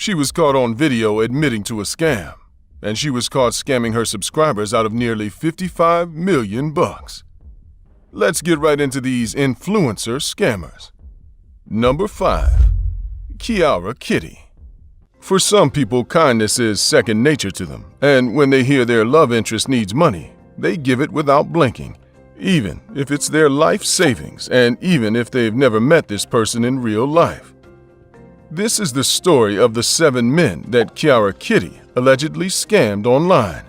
She was caught on video admitting to a scam, and she was caught scamming her subscribers out of nearly $55 million. Let's get right into these influencer scammers. Number 5. Kiarakitty. For some people, kindness is second nature to them, and when they hear their love interest needs money, they give it without blinking, even if it's their life savings and even if they've never met this person in real life. This is the story of the 7 men that Kiara Kitty allegedly scammed online.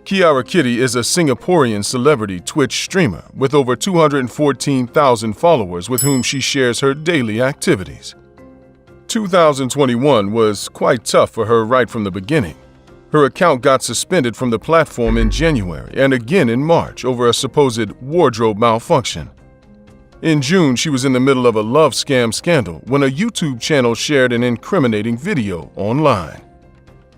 Kiara Kitty is a Singaporean celebrity Twitch streamer with over 214,000 followers with whom she shares her daily activities. 2021 was quite tough for her right from the beginning. Her account got suspended from the platform in January and again in March over a supposed wardrobe malfunction. In June, she was in the middle of a love scam scandal when a YouTube channel shared an incriminating video online.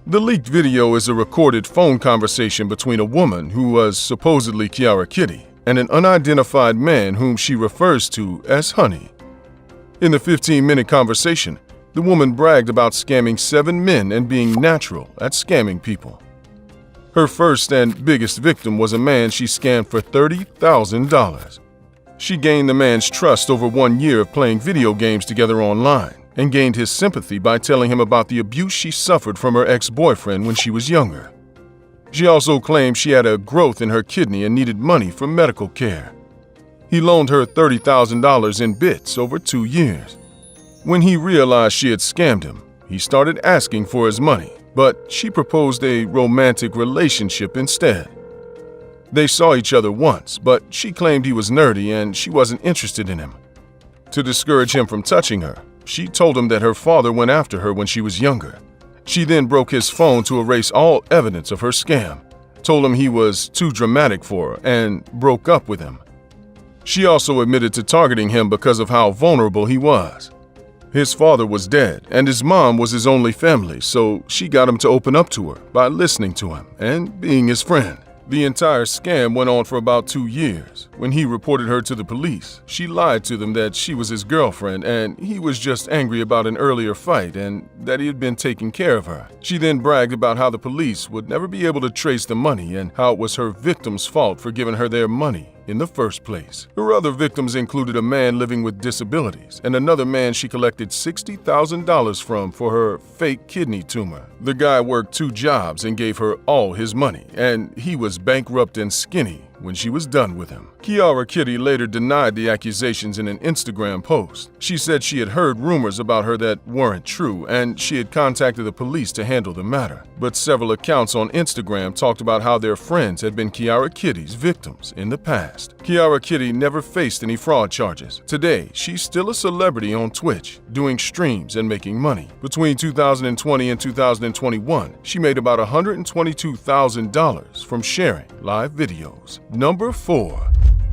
The leaked video is a recorded phone conversation between a woman who was supposedly Kiara Kitty and an unidentified man whom she refers to as Honey. In the 15-minute conversation, the woman bragged about scamming 7 men and being natural at scamming people. Her first and biggest victim was a man she scammed for $30,000. She gained the man's trust over 1 year of playing video games together online and gained his sympathy by telling him about the abuse she suffered from her ex-boyfriend when she was younger. She also claimed she had a growth in her kidney and needed money for medical care. He loaned her $30,000 in bits over 2 years. When he realized she had scammed him, he started asking for his money, but she proposed a romantic relationship instead. They saw each other once, but she claimed he was nerdy and she wasn't interested in him. To discourage him from touching her, she told him that her father went after her when she was younger. She then broke his phone to erase all evidence of her scam, told him he was too dramatic for her, and broke up with him. She also admitted to targeting him because of how vulnerable he was. His father was dead, and his mom was his only family, so she got him to open up to her by listening to him and being his friend. The entire scam went on for about 2 years. When he reported her to the police, she lied to them that she was his girlfriend and he was just angry about an earlier fight and that he had been taking care of her. She then bragged about how the police would never be able to trace the money and how it was her victim's fault for giving her their money in the first place. Her other victims included a man living with disabilities and another man she collected $60,000 from for her fake kidney tumor. The guy worked 2 jobs and gave her all his money, and he was bankrupt and skinny when she was done with him. Kiara Kitty later denied the accusations in an Instagram post. She said she had heard rumors about her that weren't true, and she had contacted the police to handle the matter. But several accounts on Instagram talked about how their friends had been Kiara Kitty's victims in the past. Kiara Kitty never faced any fraud charges. Today, she's still a celebrity on Twitch, doing streams and making money. Between 2020 and 2021, she made about $122,000 from sharing live videos. Number 4.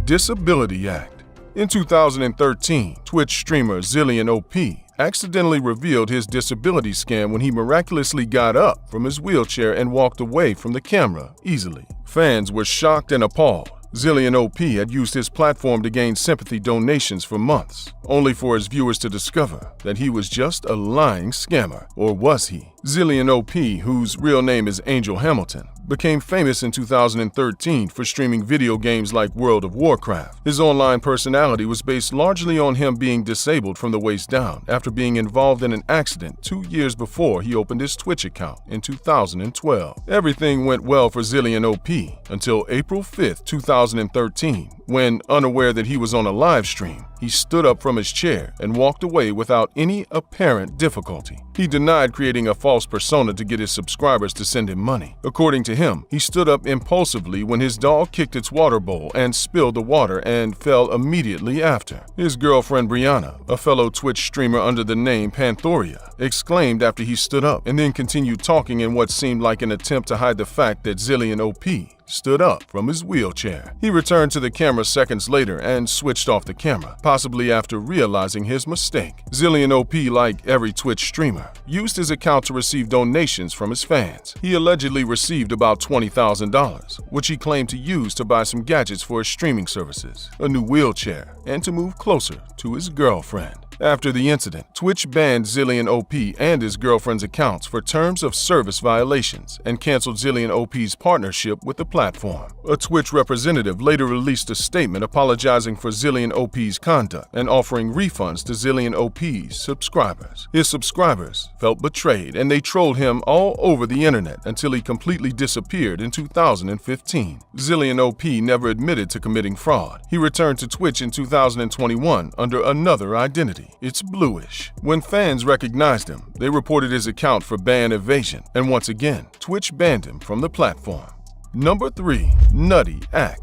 Disability Act. In 2013, Twitch streamer ZilianOP accidentally revealed his disability scam when he miraculously got up from his wheelchair and walked away from the camera easily. Fans were shocked and appalled. ZilianOP had used his platform to gain sympathy donations for months, only for his viewers to discover that he was just a lying scammer. Or was he? ZilianOP, whose real name is Angel Hamilton, became famous in 2013 for streaming video games like World of Warcraft. His online personality was based largely on him being disabled from the waist down after being involved in an accident 2 years before he opened his Twitch account in 2012. Everything went well for ZilianOP until April 5, 2013, when, unaware that he was on a live stream, he stood up from his chair and walked away without any apparent difficulty. He denied creating a false persona to get his subscribers to send him money. According to him, he stood up impulsively when his dog kicked its water bowl and spilled the water and fell immediately after. His girlfriend Brianna, a fellow Twitch streamer under the name Panthoria, exclaimed after he stood up and then continued talking in what seemed like an attempt to hide the fact that ZilianOP stood up from his wheelchair. He returned to the camera seconds later and switched off the camera, possibly after realizing his mistake. ZilianOP, like every Twitch streamer, used his account to receive donations from his fans. He allegedly received about $20,000, which he claimed to use to buy some gadgets for his streaming services, a new wheelchair, and to move closer to his girlfriend. After the incident, Twitch banned ZilianOP and his girlfriend's accounts for terms of service violations and canceled ZilianOP's partnership with the platform. A Twitch representative later released a statement apologizing for ZilianOP's conduct and offering refunds to ZilianOP's subscribers. His subscribers felt betrayed and they trolled him all over the internet until he completely disappeared in 2015. ZilianOP never admitted to committing fraud. He returned to Twitch in 2021 under another identity. It's Bluish. When fans recognized him, they reported his account for ban evasion, and once again, Twitch banned him from the platform. Number 3. Nutty Act.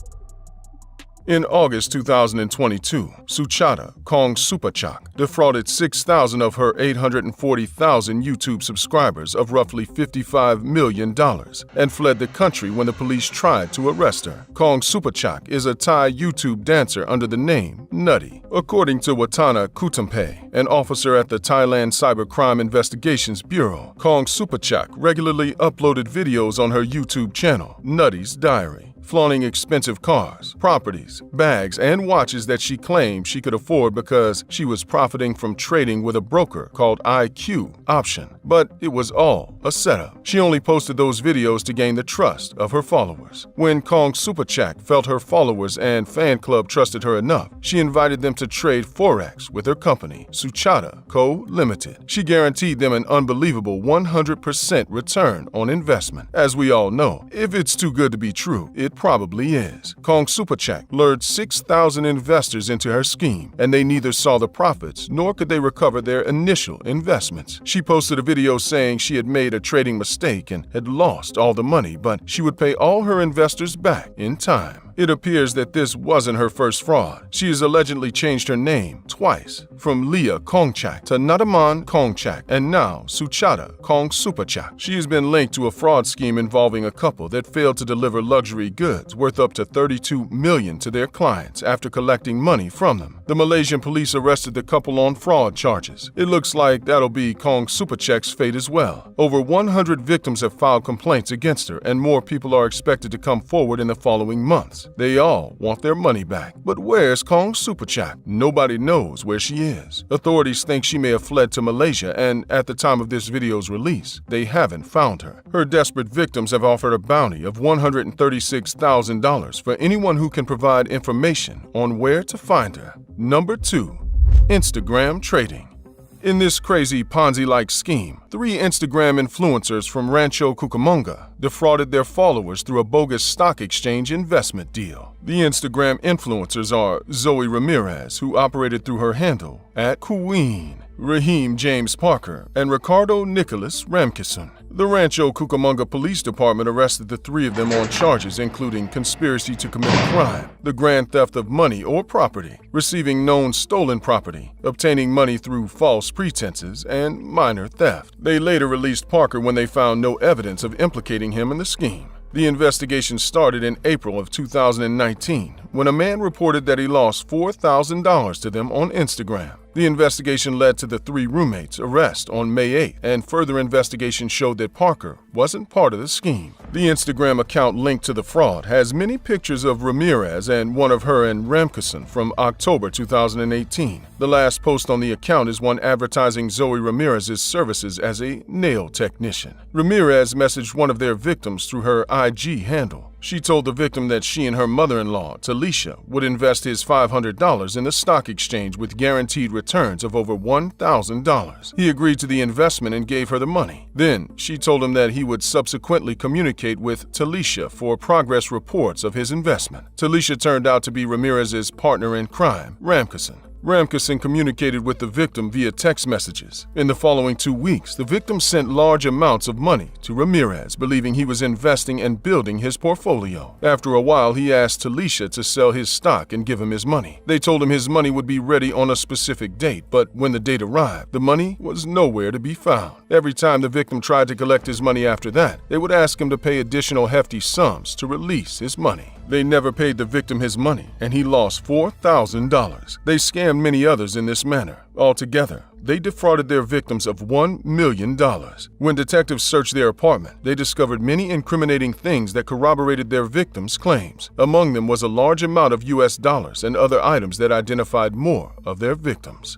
In August 2022, Suchata Kongsupachack defrauded 6,000 of her 840,000 YouTube subscribers of roughly $55 million and fled the country when the police tried to arrest her. Kongsupachack is a Thai YouTube dancer under the name Nutty. According to Watana Kutampe, an officer at the Thailand Cybercrime Investigations Bureau, Kongsupachack regularly uploaded videos on her YouTube channel, Nutty's Diary, flaunting expensive cars, properties, bags, and watches that she claimed she could afford because she was profiting from trading with a broker called IQ Option. But it was all a setup. She only posted those videos to gain the trust of her followers. When Kongsupachack felt her followers and fan club trusted her enough, she invited them to trade Forex with her company, Suchata Co. Limited. She guaranteed them an unbelievable 100% return on investment. As we all know, if it's too good to be true, it probably is. Kongsupachack lured 6,000 investors into her scheme, and they neither saw the profits nor could they recover their initial investments. She posted a video saying she had made a trading mistake and had lost all the money, but she would pay all her investors back in time. It appears that this wasn't her first fraud. She has allegedly changed her name twice, from Leah Kongchak to Nataman Kongchak, and now Suchata Kongsupachack. She has been linked to a fraud scheme involving a couple that failed to deliver luxury goods worth up to $32 million to their clients after collecting money from them. The Malaysian police arrested the couple on fraud charges. It looks like that'll be Kongsupachack's fate as well. Over 100 victims have filed complaints against her, and more people are expected to come forward in the following months. They all want their money back. But where's Kongsupachack? Nobody knows where she is. Authorities think she may have fled to Malaysia, and at the time of this video's release, they haven't found her. Her desperate victims have offered a bounty of $136,000 for anyone who can provide information on where to find her. Number 2. Instagram trading. In this crazy Ponzi-like scheme, 3 Instagram influencers from Rancho Cucamonga defrauded their followers through a bogus stock exchange investment deal. The Instagram influencers are Zoe Ramirez, who operated through her handle @Queen, Raheem James Parker, and Ricardo Nicholas Ramkisson. The Rancho Cucamonga Police Department arrested the 3 of them on charges including conspiracy to commit a crime, the grand theft of money or property, receiving known stolen property, obtaining money through false pretenses, and minor theft. They later released Parker when they found no evidence of implicating him in the scheme. The investigation started in April of 2019 when a man reported that he lost $4,000 to them on Instagram. The investigation led to the 3 roommates' arrest on May 8, and further investigation showed that Parker wasn't part of the scheme. The Instagram account linked to the fraud has many pictures of Ramirez and one of her and Ramkisson from October 2018. The last post on the account is one advertising Zoe Ramirez's services as a nail technician. Ramirez messaged one of their victims through her IG handle. She told the victim that she and her mother-in-law, Talisha, would invest his $500 in the stock exchange with guaranteed returns of over $1,000. He agreed to the investment and gave her the money. Then, she told him that he would subsequently communicate with Talisha for progress reports of his investment. Talisha turned out to be Ramirez's partner in crime, Ramkisson. Ramkisson communicated with the victim via text messages. In the following 2 weeks, the victim sent large amounts of money to Ramirez, believing he was investing and building his portfolio. After a while, he asked Talisha to sell his stock and give him his money. They told him his money would be ready on a specific date, but when the date arrived, the money was nowhere to be found. Every time the victim tried to collect his money after that, they would ask him to pay additional hefty sums to release his money. They never paid the victim his money, and he lost $4,000. They scammed many others in this manner. Altogether, they defrauded their victims of $1 million. When detectives searched their apartment, they discovered many incriminating things that corroborated their victims' claims. Among them was a large amount of US dollars and other items that identified more of their victims.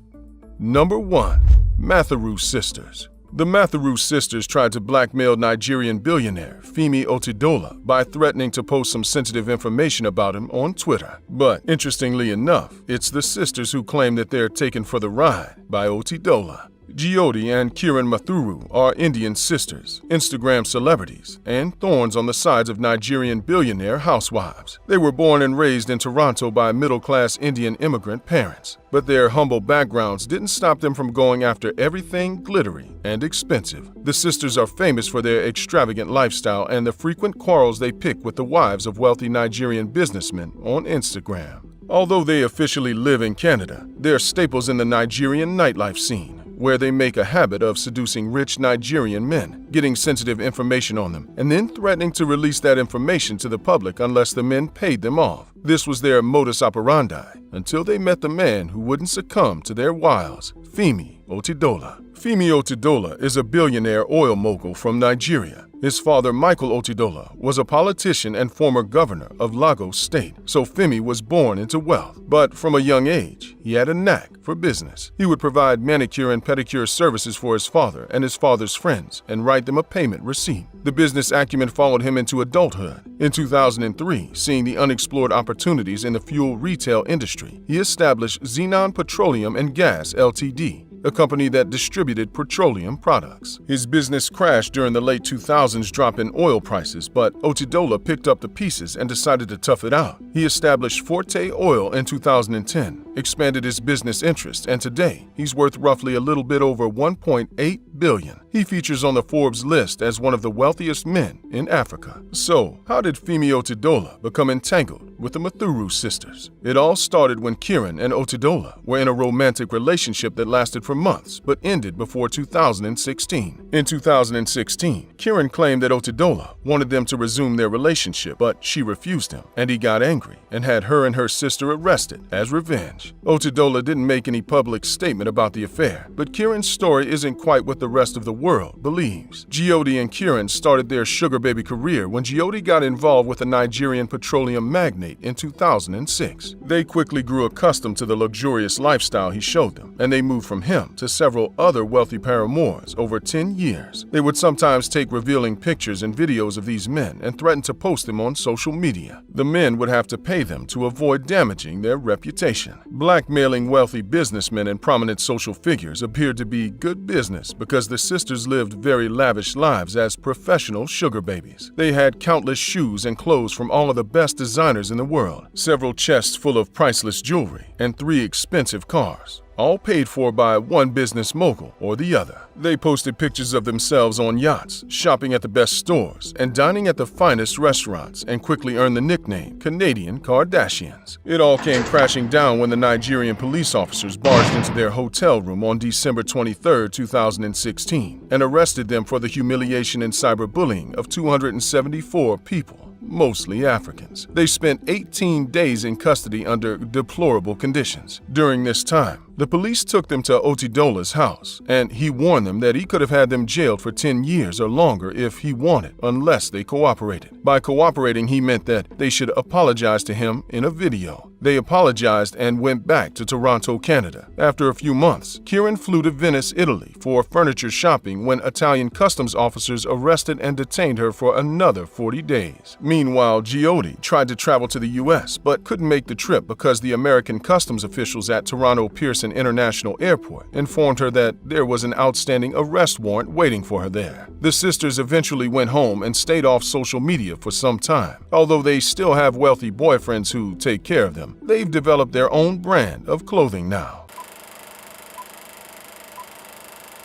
Number 1. Matharoo Sisters. The Matharoo Sisters tried to blackmail Nigerian billionaire Femi Otedola by threatening to post some sensitive information about him on Twitter. But interestingly enough, it's the sisters who claim that they're taken for the ride by Otedola. Jyoti and Kiran Matharoo are Indian sisters, Instagram celebrities, and thorns on the sides of Nigerian billionaire housewives. They were born and raised in Toronto by middle-class Indian immigrant parents, but their humble backgrounds didn't stop them from going after everything glittery and expensive. The sisters are famous for their extravagant lifestyle and the frequent quarrels they pick with the wives of wealthy Nigerian businessmen on Instagram. Although they officially live in Canada, they're staples in the Nigerian nightlife scene, where they make a habit of seducing rich Nigerian men, getting sensitive information on them, and then threatening to release that information to the public unless the men paid them off. This was their modus operandi until they met the man who wouldn't succumb to their wiles, Femi Otedola. Femi Otedola is a billionaire oil mogul from Nigeria. His father, Michael Otedola, was a politician and former governor of Lagos State, so Femi was born into wealth. But from a young age, he had a knack for business. He would provide manicure and pedicure services for his father and his father's friends and write them a payment receipt. The business acumen followed him into adulthood. In 2003, seeing the unexplored opportunities in the fuel retail industry, he established Zenon Petroleum and Gas Ltd., a company that distributed petroleum products. His business crashed during the late 2000s drop in oil prices, but Otedola picked up the pieces and decided to tough it out. He established Forte Oil in 2010, expanded his business interests, and today he's worth roughly a little bit over $1.8 billion. He features on the Forbes list as one of the wealthiest men in Africa. So, how did Femi Otedola become entangled with the Matharoo sisters? It all started when Kiran and Otedola were in a romantic relationship that lasted for months but ended before 2016. In 2016, Kiran claimed that Otedola wanted them to resume their relationship, but she refused him, and he got angry and had her and her sister arrested as revenge. Otedola didn't make any public statement about the affair, but Kiran's story isn't quite what the rest of the world believes. Jyoti and Kiran started their sugar baby career when Jyoti got involved with a Nigerian petroleum magnate in 2006. They quickly grew accustomed to the luxurious lifestyle he showed them, and they moved from him to several other wealthy paramours over 10 years. They would sometimes take revealing pictures and videos of these men and threaten to post them on social media. The men would have to pay them to avoid damaging their reputation. Blackmailing wealthy businessmen and prominent social figures appeared to be good business because the sisters lived very lavish lives as professional sugar babies. They had countless shoes and clothes from all of the best designers in the world, several chests full of priceless jewelry, and 3 expensive cars, all paid for by one business mogul or the other. They posted pictures of themselves on yachts, shopping at the best stores, and dining at the finest restaurants, and quickly earned the nickname Canadian Kardashians. It all came crashing down when the Nigerian police officers barged into their hotel room on December 23, 2016, and arrested them for the humiliation and cyberbullying of 274 people, mostly Africans. They spent 18 days in custody under deplorable conditions. During this time, the police took them to Otedola's house, and he warned them that he could have had them jailed for 10 years or longer if he wanted, unless they cooperated. By cooperating, he meant that they should apologize to him in a video. They apologized and went back to Toronto, Canada. After a few months, Kiran flew to Venice, Italy for furniture shopping when Italian customs officers arrested and detained her for another 40 days. Meanwhile, Jyoti tried to travel to the U.S. but couldn't make the trip because the American customs officials at Toronto Pearson International Airport informed her that there was an outstanding arrest warrant waiting for her there. The sisters eventually went home and stayed off social media for some time. Although they still have wealthy boyfriends who take care of them, they've developed their own brand of clothing now.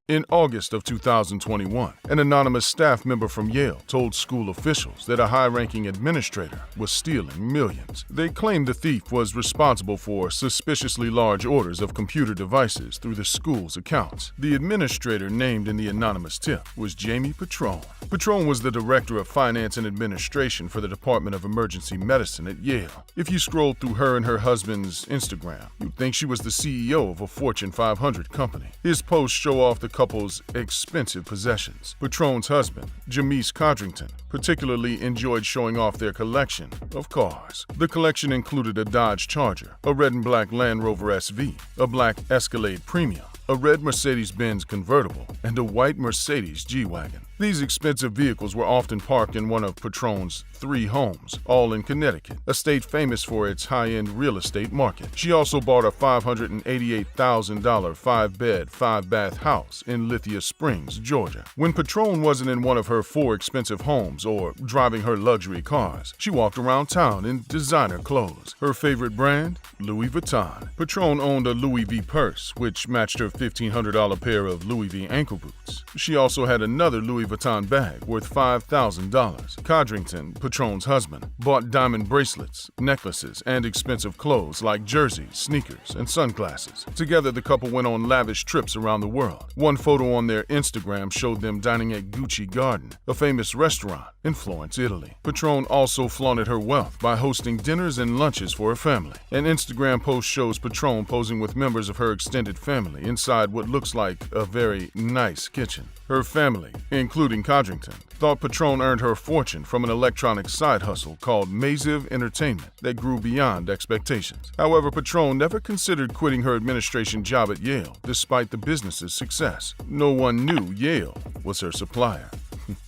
In August of 2021, an anonymous staff member from Yale told school officials that a high-ranking administrator was stealing millions. They claimed the thief was responsible for suspiciously large orders of computer devices through the school's accounts. The administrator named in the anonymous tip was Jamie Petrone. Petrone was the director of finance and administration for the Department of Emergency Medicine at Yale. If you scrolled through her and her husband's Instagram, you'd think she was the CEO of a Fortune 500 company. His posts show off the couple's expensive possessions. Patron's husband, Jameis Codrington, particularly enjoyed showing off their collection of cars. The collection included a Dodge Charger, a red and black Land Rover SV, a black Escalade Premium, a red Mercedes-Benz convertible, and a white Mercedes G-Wagon. These expensive vehicles were often parked in one of Patron's 3 homes, all in Connecticut, a state famous for its high-end real estate market. She also bought a $588,000 5-bed, 5-bath house in Lithia Springs, Georgia. When Patron wasn't in one of her 4 expensive homes or driving her luxury cars, she walked around town in designer clothes. Her favorite brand? Louis Vuitton. Patron owned a Louis V purse, which matched her $1,500 pair of Louis V ankle boots. She also had another Louis Vuitton bag worth $5,000. Codrington, Patron's husband, bought diamond bracelets, necklaces, and expensive clothes like jerseys, sneakers, and sunglasses. Together, the couple went on lavish trips around the world. One photo on their Instagram showed them dining at Gucci Garden, a famous restaurant in Florence, Italy. Patron also flaunted her wealth by hosting dinners and lunches for her family. An Instagram post shows Patron posing with members of her extended family inside what looks like a very nice kitchen. Her family, including Codrington, thought Patron earned her fortune from an electronic side hustle called Maziv Entertainment that grew beyond expectations. However, Patron never considered quitting her administration job at Yale, despite the business's success. No one knew Yale was her supplier.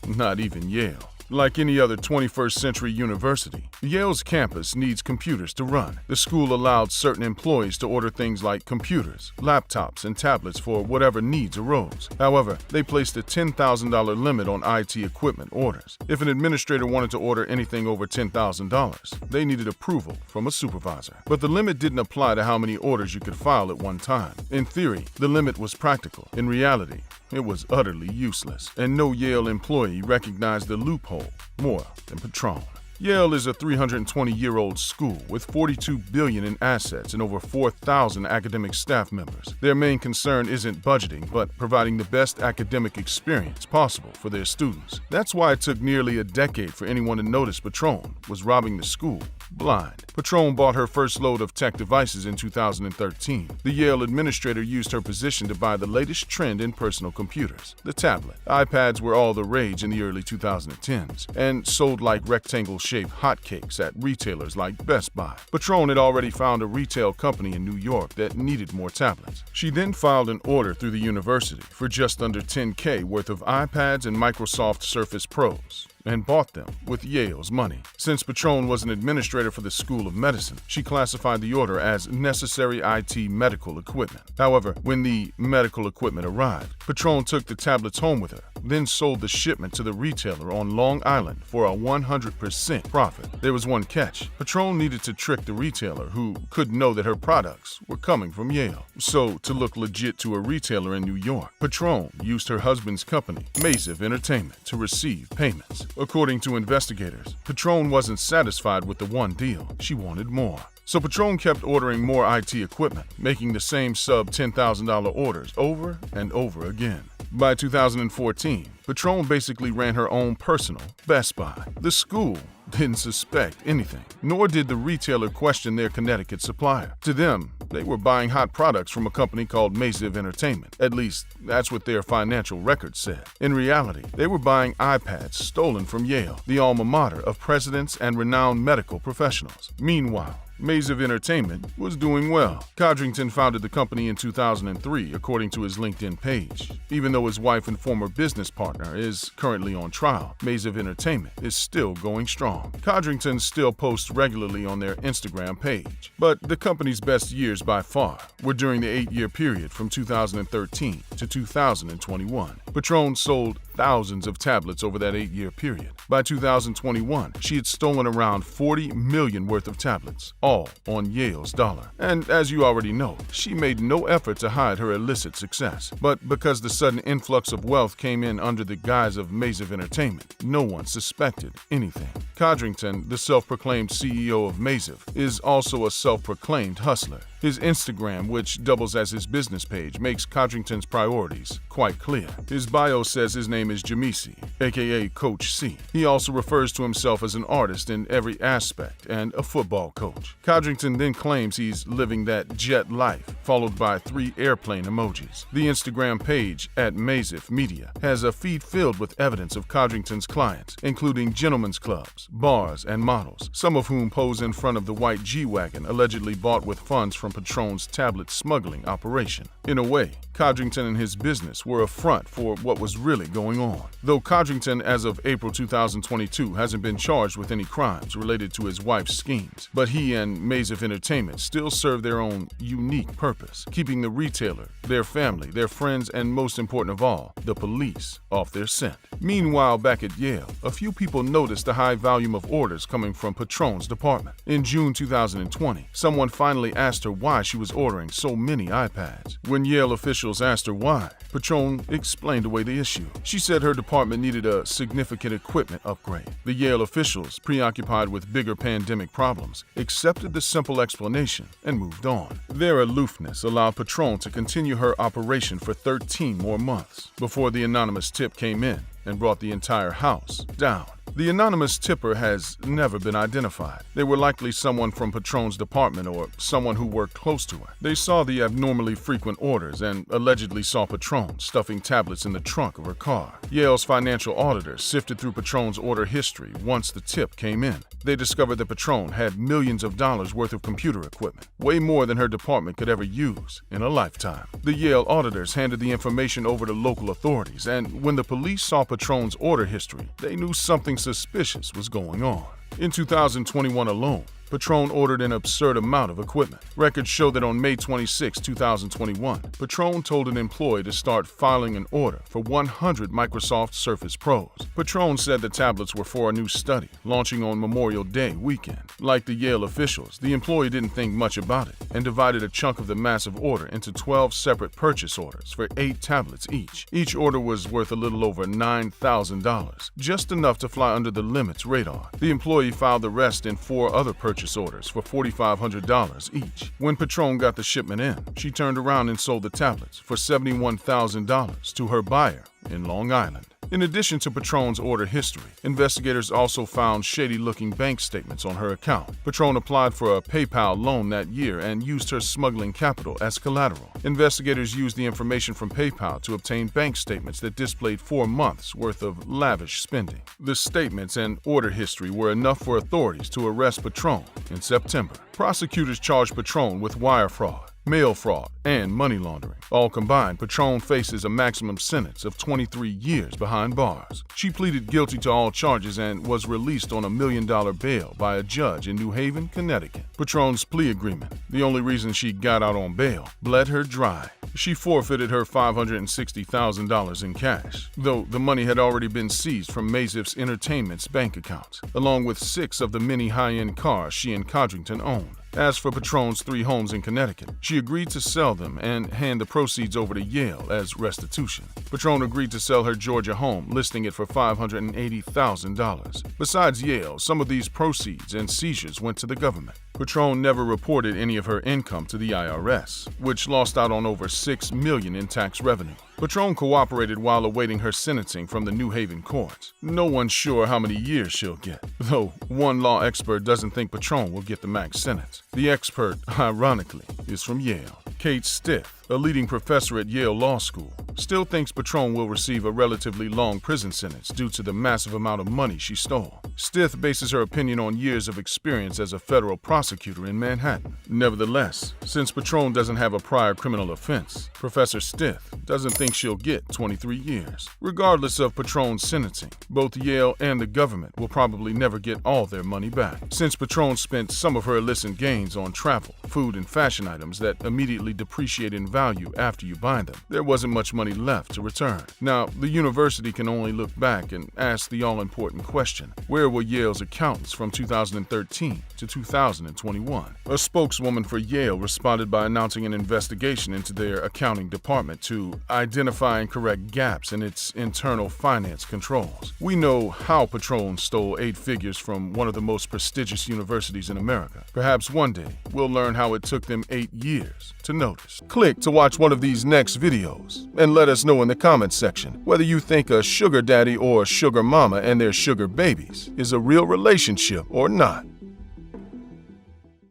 Not even Yale. Like any other 21st century university, Yale's campus needs computers to run. The school allowed certain employees to order things like computers, laptops, and tablets for whatever needs arose. However, they placed a $10,000 limit on IT equipment orders. If an administrator wanted to order anything over $10,000, they needed approval from a supervisor. But the limit didn't apply to how many orders you could file at one time. In theory, the limit was practical. In reality, it was utterly useless, and no Yale employee recognized the loophole more than Patron. Yale is a 320-year-old school with $42 billion in assets and over 4,000 academic staff members. Their main concern isn't budgeting, but providing the best academic experience possible for their students. That's why it took nearly a decade for anyone to notice Patron was robbing the school blind. Patron bought her first load of tech devices in 2013. The Yale administrator used her position to buy the latest trend in personal computers, the tablet. iPads were all the rage in the early 2010s and sold like rectangle-shaped hotcakes at retailers like Best Buy. Patron had already found a retail company in New York that needed more tablets. She then filed an order through the university for just under $10,000 worth of iPads and Microsoft Surface Pros, and bought them with Yale's money. Since Patron was an administrator for the School of Medicine, she classified the order as necessary IT medical equipment. However, when the medical equipment arrived, Patron took the tablets home with her, then sold the shipment to the retailer on Long Island for a 100% profit. There was one catch. Patron needed to trick the retailer, who couldn't know that her products were coming from Yale. So, to look legit to a retailer in New York, Patron used her husband's company, Maziv Entertainment, to receive payments. According to investigators, Patron wasn't satisfied with the one deal. She wanted more. So Patron kept ordering more IT equipment, making the same sub-$10,000 orders over and over again. By 2014, Patron basically ran her own personal Best Buy. The school didn't suspect anything, nor did the retailer question their Connecticut supplier. To them, they were buying hot products from a company called Maziv Entertainment. At least, that's what their financial records said. In reality, they were buying iPads stolen from Yale, the alma mater of presidents and renowned medical professionals. Meanwhile, Maziv Entertainment was doing well. Codrington founded the company in 2003, according to his LinkedIn page. Even though his wife and former business partner is currently on trial, Maziv Entertainment is still going strong. Codrington still posts regularly on their Instagram page. But the company's best years by far were during the 8-year period from 2013 to 2021. Patron sold thousands of tablets over that 8-year period. By 2021, she had stolen around $40 million worth of tablets, all on Yale's dollar. And as you already know, she made no effort to hide her illicit success. But because the sudden influx of wealth came in under the guise of Maziv Entertainment, no one suspected anything. Codrington, the self-proclaimed CEO of Maziv, is also a self-proclaimed hustler. His Instagram, which doubles as his business page, makes Codrington's priorities quite clear. His bio says his name name is Jamisi, aka Coach C. He also refers to himself as an artist in every aspect and a football coach. Codrington then claims he's living that jet life, followed by 3 airplane emojis. The Instagram page @Mazif has a feed filled with evidence of Codrington's clients, including gentlemen's clubs, bars, and models, some of whom pose in front of the white G-Wagon allegedly bought with funds from Patron's tablet smuggling operation. In a way, Codrington and his business were a front for what was really going on. Though Codrington, as of April 2022, hasn't been charged with any crimes related to his wife's schemes, but he and Mazif Entertainment still serve their own unique purpose, keeping the retailer, their family, their friends, and most important of all, the police, off their scent. Meanwhile, back at Yale, a few people noticed the high volume of orders coming from Patron's department. In June 2020, someone finally asked her why she was ordering so many iPads. When Yale officials asked her why, Patron explained away the issue. She said her department needed a significant equipment upgrade. The Yale officials, preoccupied with bigger pandemic problems, accepted the simple explanation and moved on. Their aloofness allowed Patron to continue her operation for 13 more months before the anonymous tip came in and brought the entire house down. The anonymous tipper has never been identified. They were likely someone from Patron's department or someone who worked close to her. They saw the abnormally frequent orders and allegedly saw Patron stuffing tablets in the trunk of her car. Yale's financial auditors sifted through Patron's order history once the tip came in. They discovered that Patron had millions of dollars worth of computer equipment, way more than her department could ever use in a lifetime. The Yale auditors handed the information over to local authorities, and when the police saw Patron's order history, they knew something suspicious was going on. In 2021 alone, Patron ordered an absurd amount of equipment. Records show that on May 26, 2021, Patron told an employee to start filing an order for 100 Microsoft Surface Pros. Patron said the tablets were for a new study, launching on Memorial Day weekend. Like the Yale officials, the employee didn't think much about it and divided a chunk of the massive order into 12 separate purchase orders for 8 tablets each. Each order was worth a little over $9,000, just enough to fly under the limit's radar. The employee filed the rest in 4 other purchase orders for $4,500 each. When Patron got the shipment in, she turned around and sold the tablets for $71,000 to her buyer in Long Island. In addition to Patron's order history, investigators also found shady-looking bank statements on her account. Patron applied for a PayPal loan that year and used her smuggling capital as collateral. Investigators used the information from PayPal to obtain bank statements that displayed 4 months' worth of lavish spending. The statements and order history were enough for authorities to arrest Patron in September. Prosecutors charged Patron with wire fraud, mail fraud, and money laundering. All combined, Patron faces a maximum sentence of 23 years behind bars. She pleaded guilty to all charges and was released on $1 million bail by a judge in New Haven, Connecticut. Patron's plea agreement, the only reason she got out on bail, bled her dry. She forfeited her $560,000 in cash, though the money had already been seized from Mazif's Entertainment's bank accounts, along with 6 of the many high-end cars she and Codrington owned. As for Patron's 3 homes in Connecticut, she agreed to sell them and hand the proceeds over to Yale as restitution. Patron agreed to sell her Georgia home, listing it for $580,000. Besides Yale, some of these proceeds and seizures went to the government. Patron never reported any of her income to the IRS, which lost out on over $6 million in tax revenue. Patron cooperated while awaiting her sentencing from the New Haven courts. No one's sure how many years she'll get, though one law expert doesn't think Patron will get the max sentence. The expert, ironically, is from Yale. Kate Stith, a leading professor at Yale Law School, still thinks Patron will receive a relatively long prison sentence due to the massive amount of money she stole. Stith bases her opinion on years of experience as a federal prosecutor in Manhattan. Nevertheless, since Patron doesn't have a prior criminal offense, Professor Stith doesn't think she'll get 23 years. Regardless of Patron's sentencing, both Yale and the government will probably never get all their money back, since Patron spent some of her illicit gains on travel, food, and fashion items that immediately depreciate in value after you buy them. There wasn't much money left to return. Now, the university can only look back and ask the all-important question: where were Yale's accountants from 2013 to 2021? A spokeswoman for Yale responded by announcing an investigation into their accounting department to identify and correct gaps in its internal finance controls. We know how Patron stole 8 figures from one of the most prestigious universities in America. Perhaps one day, we'll learn how it took them 8 years to notice. Click to watch one of these next videos and let us know in the comments section whether you think a sugar daddy or a sugar mama and their sugar babies is a real relationship or not.